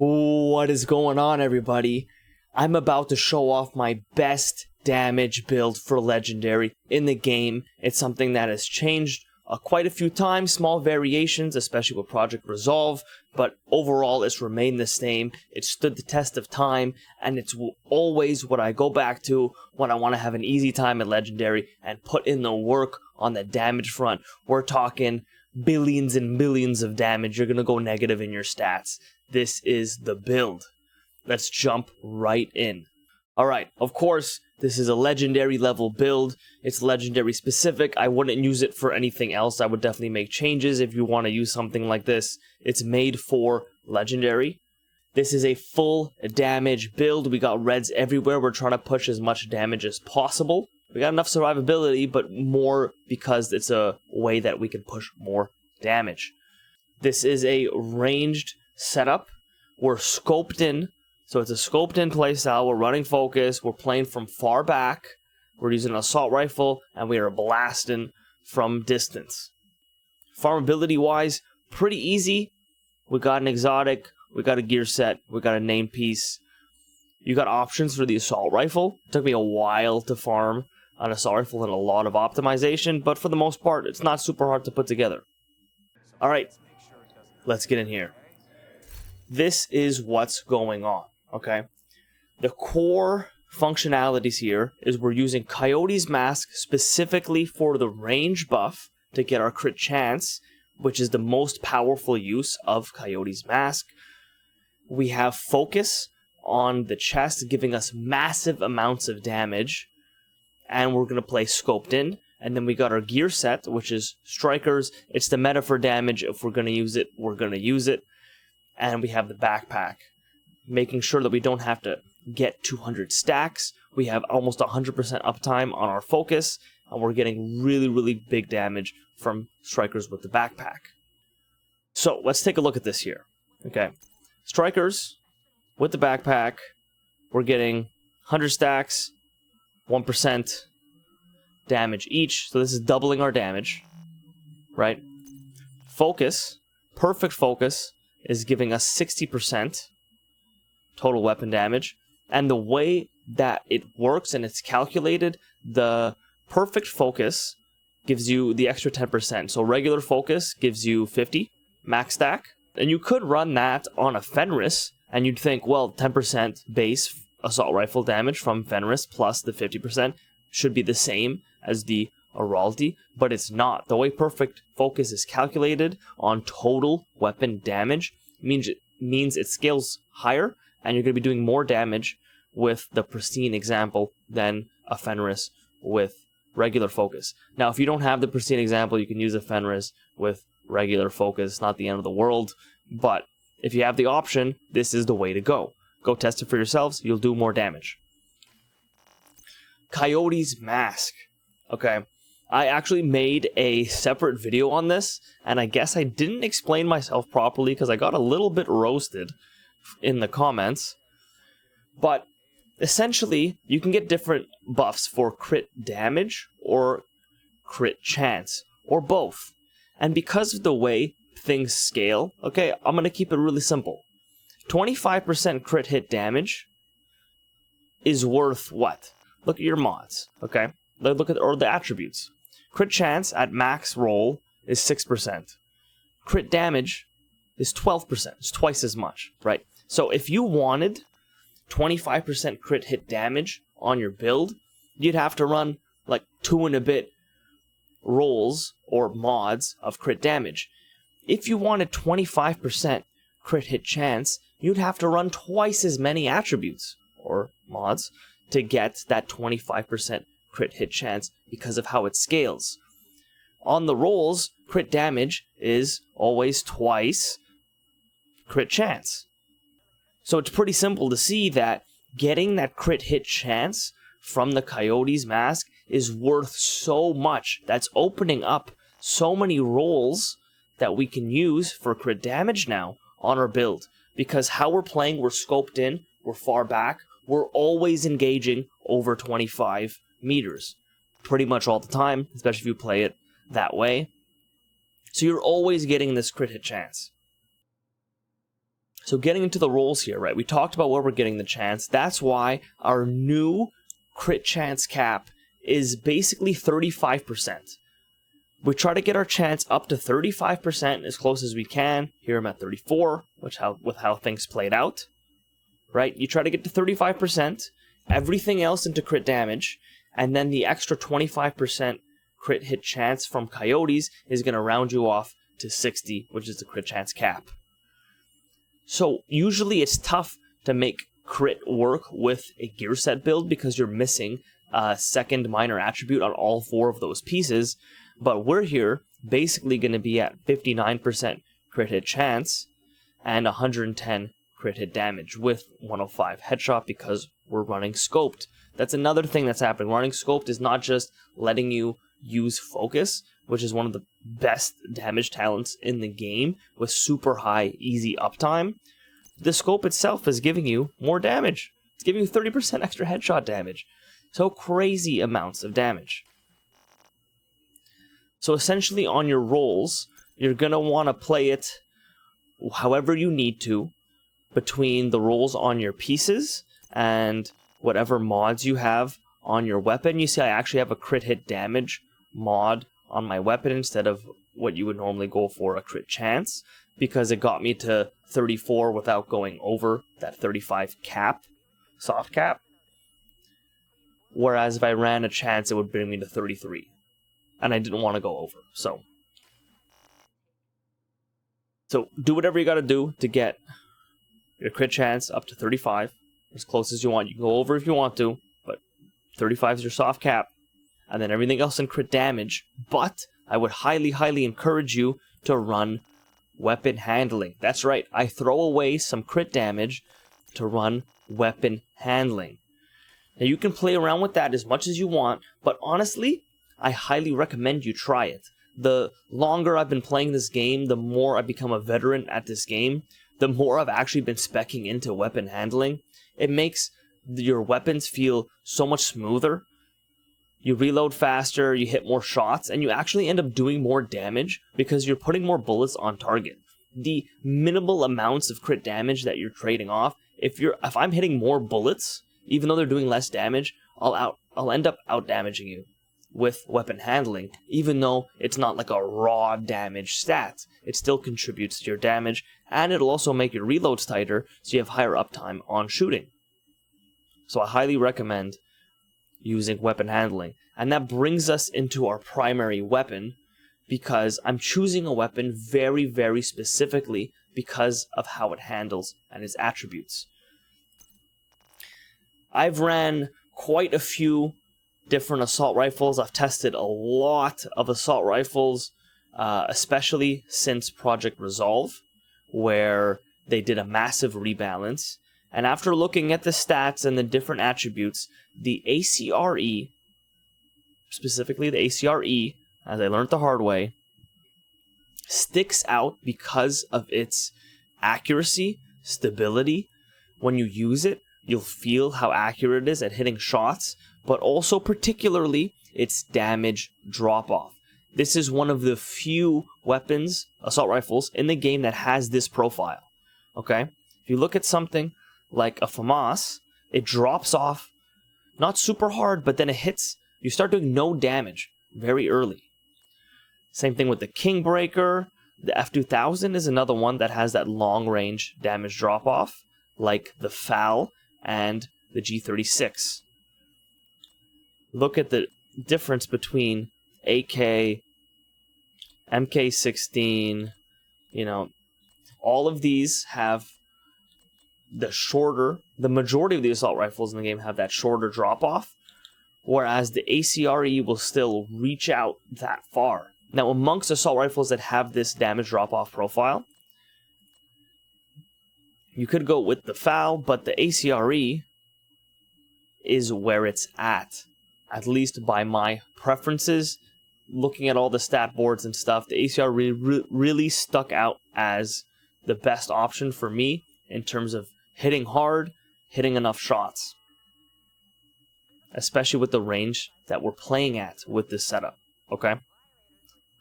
What is going on, everybody? I'm about to show off my best damage build for Legendary in the game. It's something that has changed quite a few times, small variations, especially with Project Resolve, but overall it's remained the same. It stood the test of time, and it's always what I go back to when I want to have an easy time at Legendary and put in the work on the damage front. We're talking billions and billions of damage. You're going to go negative in your stats. This is the build. Let's jump right in. Alright, of course, this is a Legendary level build. It's Legendary specific. I wouldn't use it for anything else. I would definitely make changes if you want to use something like this. It's made for Legendary. This is a full damage build. We got reds everywhere. We're trying to push as much damage as possible. We got enough survivability, but more because it's a way that we can push more damage. This is a ranged setup. We're scoped in, so it's a scoped in playstyle. We're running focus. We're playing from far back. We're using an assault rifle, and we are blasting from distance. Farmability wise, pretty easy. We got an exotic. We got a gear set. We got a name piece. You got options for the assault rifle. It took me a while to farm an assault rifle and a lot of optimization, but for the most part, it's not super hard to put together. Alright, let's get in here. This is what's going on, okay? The core functionalities here is we're using Coyote's Mask specifically for the range buff to get our crit chance, which is the most powerful use of Coyote's Mask. We have focus on the chest, giving us massive amounts of damage, and we're going to play scoped in. And then we got our gear set, which is strikers. It's the meta for damage. If we're going to use it, we're going to use it. And we have the backpack, making sure that we don't have to get 200 stacks. We have almost 100% uptime on our focus, and we're getting really, really big damage from strikers with the backpack. So let's take a look at this here. Okay, strikers with the backpack, we're getting 100 stacks, 1% damage each. So this is doubling our damage, right? Focus, perfect focus, is giving us 60% total weapon damage. And the way that it works and it's calculated, the perfect focus gives you the extra 10%. So regular focus gives you 50 max stack. And you could run that on a Fenris, and you'd think, well, 10% base assault rifle damage from Fenris plus the 50% should be the same as the Araldi, but it's not. The way perfect focus is calculated on total weapon damage means it scales higher, and you're going to be doing more damage with the pristine example than a Fenris with regular focus. Now, if you don't have the pristine example, you can use a Fenris with regular focus. It's not the end of the world, but if you have the option, this is the way to go. Go test it for yourselves. You'll do more damage. Coyote's Mask. Okay, I actually made a separate video on this, and I guess I didn't explain myself properly because I got a little bit roasted in the comments. But essentially, you can get different buffs for crit damage or crit chance, or both. And because of the way things scale, okay, I'm going to keep it really simple. 25% crit hit damage is worth what? Look at your mods, okay? Look at the attributes. Crit chance at max roll is 6%. Crit damage is 12%. It's twice as much, right? So if you wanted 25% crit hit damage on your build, you'd have to run like 2 and a bit rolls or mods of crit damage. If you wanted 25% crit hit chance, you'd have to run twice as many attributes or mods to get that 25% crit hit chance because of how it scales. On the rolls, crit damage is always twice crit chance. So it's pretty simple to see that getting that crit hit chance from the Coyote's Mask is worth so much. That's opening up so many rolls that we can use for crit damage now on our build. Because how we're playing, we're scoped in, we're far back, we're always engaging over 25 meters. Pretty much all the time, especially if you play it that way. So you're always getting this crit hit chance. So getting into the rolls here, right? We talked about where we're getting the chance. That's why our new crit chance cap is basically 35%. We try to get our chance up to 35% as close as we can. Here I'm at 34, with how things played out. Right? You try to get to 35%, everything else into crit damage, and then the extra 25% crit hit chance from coyotes is going to round you off to 60, which is the crit chance cap. So usually it's tough to make crit work with a gear set build because you're missing a second minor attribute on all 4 of those pieces. But we're here basically going to be at 59% crit hit chance and 110 crit hit damage with 105 headshot because we're running scoped. That's another thing that's happening. Running scoped is not just letting you use focus, which is one of the best damage talents in the game with super high easy uptime. The scope itself is giving you more damage. It's giving you 30% extra headshot damage. So crazy amounts of damage. So essentially on your rolls, you're going to want to play it however you need to between the rolls on your pieces and whatever mods you have on your weapon. You see I actually have a crit hit damage mod on my weapon instead of what you would normally go for, a crit chance, because it got me to 34 without going over that 35 cap, soft cap. Whereas if I ran a chance, it would bring me to 33. And I didn't want to go over. So do whatever you got to do to get your crit chance up to 35, as close as you want. You can go over if you want to, but 35 is your soft cap. And then everything else in crit damage. But I would highly, highly encourage you to run weapon handling. That's right, I throw away some crit damage to run weapon handling. Now you can play around with that as much as you want, but honestly, I highly recommend you try it. The longer I've been playing this game, the more I become a veteran at this game, the more I've actually been speccing into weapon handling. It makes your weapons feel so much smoother. You reload faster, you hit more shots, and you actually end up doing more damage because you're putting more bullets on target. The minimal amounts of crit damage that you're trading off, if I'm hitting more bullets, even though they're doing less damage, I'll end up out damaging you with weapon handling, even though it's not like a raw damage stat. It still contributes to your damage, and it'll also make your reloads tighter, so you have higher uptime on shooting. So I highly recommend using weapon handling. And that brings us into our primary weapon, because I'm choosing a weapon very, very specifically because of how it handles and its attributes. I've ran quite a few different assault rifles. I've tested a lot of assault rifles, especially since Project Resolve, where they did a massive rebalance. And after looking at the stats and the different attributes, the ACRE, specifically the ACRE, as I learned the hard way, sticks out because of its accuracy, stability. When you use it, you'll feel how accurate it is at hitting shots, but also particularly its damage drop-off. This is one of the few weapons, assault rifles, in the game that has this profile. Okay? If you look at something like a FAMAS, it drops off, not super hard, but then it hits, you start doing no damage very early. Same thing with the Kingbreaker. The F2000 is another one that has that long-range damage drop-off, like the FAL and the G36. Look at the difference between AK, MK16, all of these have the majority of the assault rifles in the game have that shorter drop-off, whereas the ACRE will still reach out that far. Now, amongst assault rifles that have this damage drop-off profile, you could go with the FAL, but the ACRE is where it's at least by my preferences. Looking at all the stat boards and stuff, the ACRE really stuck out as the best option for me in terms of hitting hard, hitting enough shots, especially with the range that we're playing at with this setup. Okay?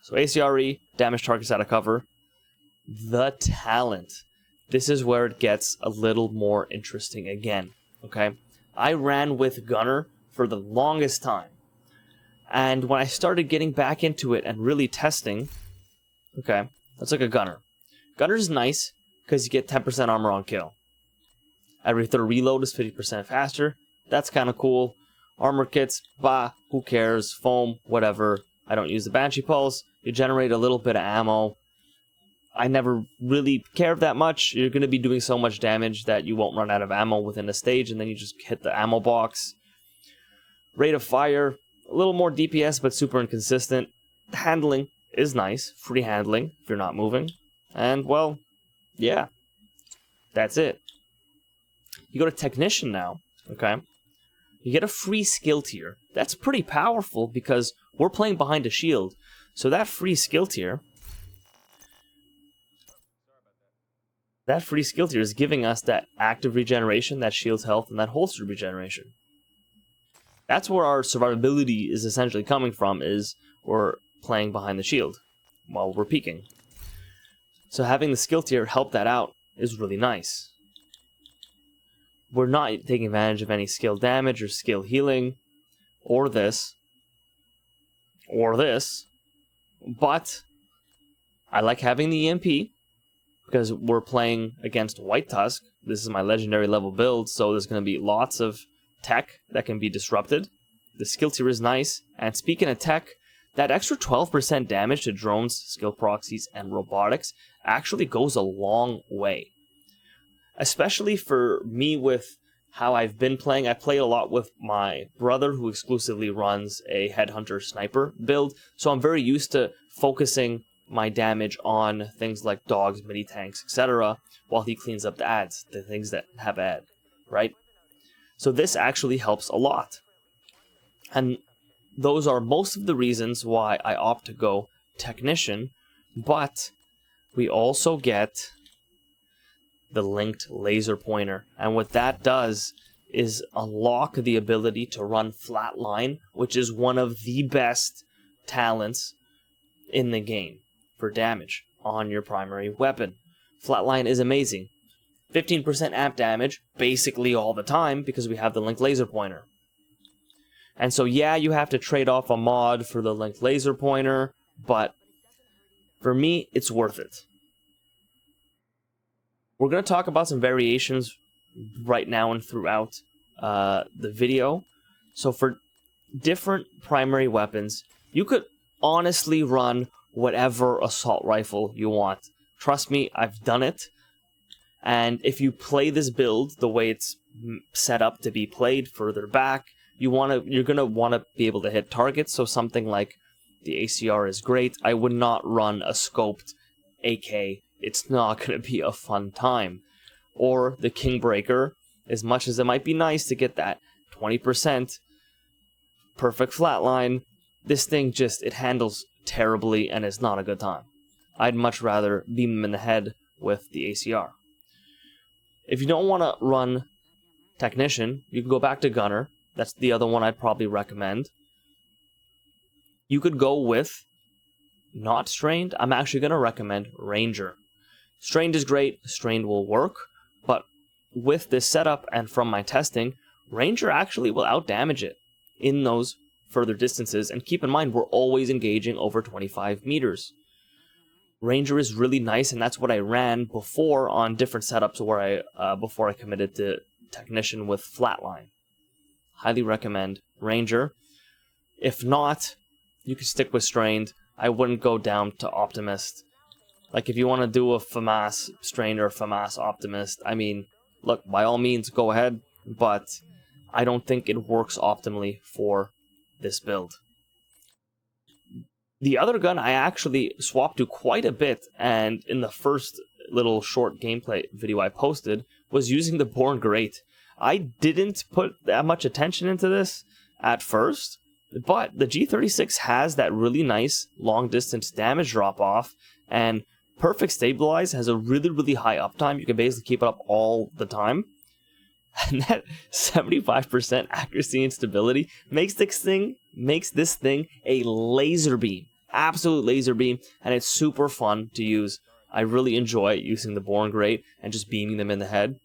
So ACRE, damage targets out of cover. The talent. this is where it gets a little more interesting again, okay? I ran with Gunner for the longest time. And when I started getting back into it and really testing, okay, let's look at Gunner. Gunner's nice because you get 10% armor on kill. Every third reload is 50% faster. That's kind of cool. Armor kits, bah, who cares? Foam, whatever. I don't use the Banshee Pulse. You generate a little bit of ammo. I never really cared that much. You're going to be doing so much damage that you won't run out of ammo within a stage, and then you just hit the ammo box. Rate of fire, a little more DPS, but super inconsistent. Handling is nice. Free handling if you're not moving. And, well, yeah. That's it. You go to Technician now, okay? You get a free skill tier. That's pretty powerful because we're playing behind a shield. So that free skill tier... That free skill tier is giving us that active regeneration, that shield health, and that holster regeneration. That's where our survivability is essentially coming from, is we're playing behind the shield while we're peeking. So having the skill tier help that out is really nice. We're not taking advantage of any skill damage or skill healing, or this, but I like having the EMP, because we're playing against White Tusk. This is my legendary level build, so there's going to be lots of tech that can be disrupted. The skill tier is nice, and speaking of tech, that extra 12% damage to drones, skill proxies, and robotics actually goes a long way. Especially for me with how I've been playing. I play a lot with my brother who exclusively runs a Headhunter Sniper build, so I'm very used to focusing my damage on things like dogs, mini tanks, etc., while he cleans up the ads, the things that have ad, right? So this actually helps a lot. And those are most of the reasons why I opt to go Technician, but we also get the linked laser pointer. And what that does is unlock the ability to run flatline, which is one of the best talents in the game for damage on your primary weapon. Flatline is amazing. 15% amp damage basically all the time because we have the linked laser pointer. And so yeah, you have to trade off a mod for the linked laser pointer, but for me, it's worth it. We're going to talk about some variations right now and throughout the video. So for different primary weapons, you could honestly run whatever assault rifle you want. Trust me, I've done it. And if you play this build the way it's set up to be played further back, you're gonna want to be able to hit targets. So something like the ACR is great. I would not run a scoped AK. It's not gonna be a fun time. Or the Kingbreaker, as much as it might be nice to get that 20% perfect flatline, this thing it handles terribly and it's not a good time. I'd much rather beam him in the head with the ACR. If you don't want to run Technician, you can go back to Gunner. That's the other one I'd probably recommend. You could go with not Strained. I'm actually going to recommend Ranger. Strained is great. Strained will work, but with this setup and from my testing, Ranger actually will outdamage it in those further distances, and keep in mind we're always engaging over 25 meters. Ranger is really nice, and that's what I ran before on different setups where before I committed to Technician with Flatline. Highly recommend Ranger. If not, you can stick with Strained. I wouldn't go down to Optimist. Like if you want to do a FAMAS Strained or FAMAS Optimist, I mean, look, by all means go ahead, but I don't think it works optimally for this build. The other gun I actually swapped to quite a bit, and in the first little short gameplay video I posted, was using the Born Great. I didn't put that much attention into this at first, but the G36 has that really nice long distance damage drop off, and Perfect Stabilize has a really, really high uptime. You can basically keep it up all the time. And that 75% accuracy and stability makes this thing a laser beam. Absolute laser beam. And it's super fun to use I really enjoy using the Born Great and just beaming them in the head.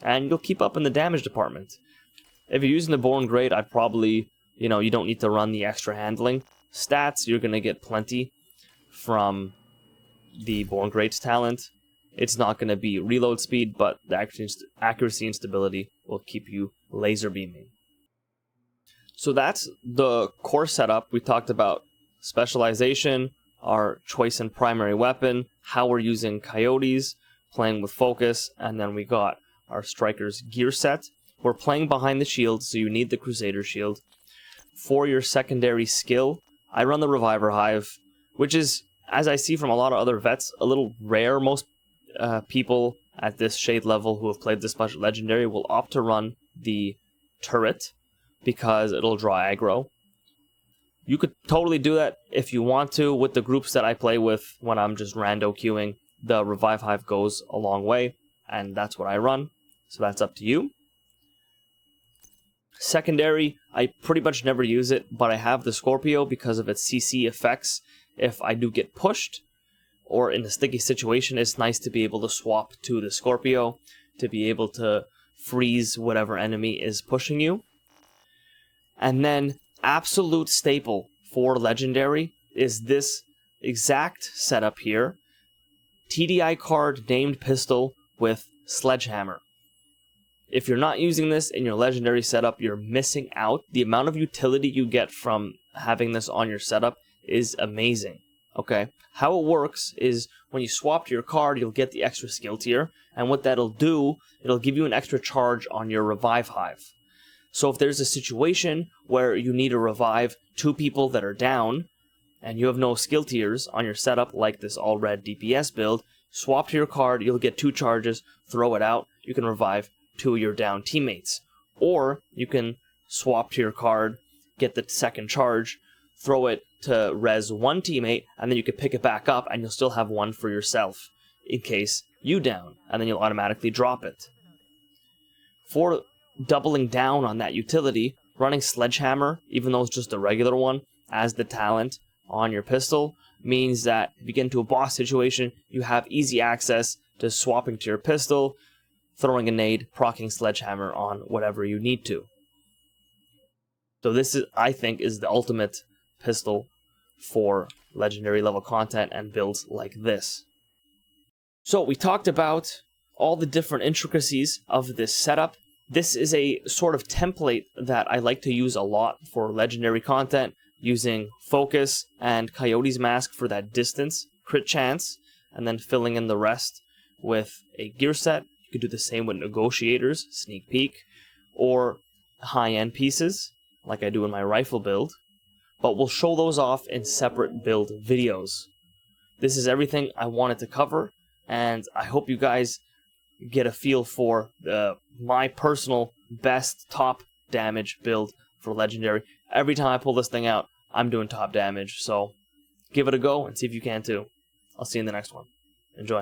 And you'll keep up in the damage department. If you're using the Born Great, I'd probably, you don't need to run the extra handling. Stats, you're going to get plenty from the Born Great's talent. It's not going to be reload speed, but the accuracy and stability will keep you laser beaming. So that's the core setup. We talked about specialization, our choice in primary weapon, how we're using coyotes, playing with focus, and then we got our striker's gear set. We're playing behind the shield, so you need the Crusader shield. For your secondary skill, I run the Reviver Hive, which is, as I see from a lot of other vets, a little rare. Most people at this shade level who have played this much Legendary will opt to run the turret because it'll draw aggro. You could totally do that if you want to with the groups that I play with when I'm just rando queuing. The Revive Hive goes a long way, and that's what I run, so that's up to you. Secondary, I pretty much never use it, but I have the Scorpio because of its CC effects. If I do get pushed, or in a sticky situation, it's nice to be able to swap to the Scorpio, to be able to freeze whatever enemy is pushing you. And then, absolute staple for Legendary is this exact setup here. TDI card named pistol with Sledgehammer. If you're not using this in your Legendary setup, you're missing out. The amount of utility you get from having this on your setup is amazing. Okay, how it works is when you swap to your card, you'll get the extra skill tier, and what that'll do, it'll give you an extra charge on your Revive Hive. So if there's a situation where you need to revive 2 people that are down, and you have no skill tiers on your setup like this all-red DPS build, swap to your card, you'll get 2 charges, throw it out, you can revive 2 of your down teammates. Or you can swap to your card, get the second charge, throw it to res 1 teammate, and then you can pick it back up and you'll still have 1 for yourself in case you down, and then you'll automatically drop it. For doubling down on that utility, running Sledgehammer, even though it's just a regular one, as the talent on your pistol, means that if you get into a boss situation, you have easy access to swapping to your pistol, throwing a nade, proccing Sledgehammer on whatever you need to. So this is, I think, is the ultimate pistol for Legendary level content and builds like this. So we talked about all the different intricacies of this setup. This is a sort of template that I like to use a lot for Legendary content, using Focus and Coyote's Mask for that distance, crit chance, and then filling in the rest with a gear set. You could do the same with Negotiators, Sneak Peek, or high-end pieces, like I do in my rifle build. But we'll show those off in separate build videos. This is everything I wanted to cover, and I hope you guys get a feel for my personal best top damage build for Legendary. Every time I pull this thing out, I'm doing top damage, so give it a go and see if you can too. I'll see you in the next one. Enjoy.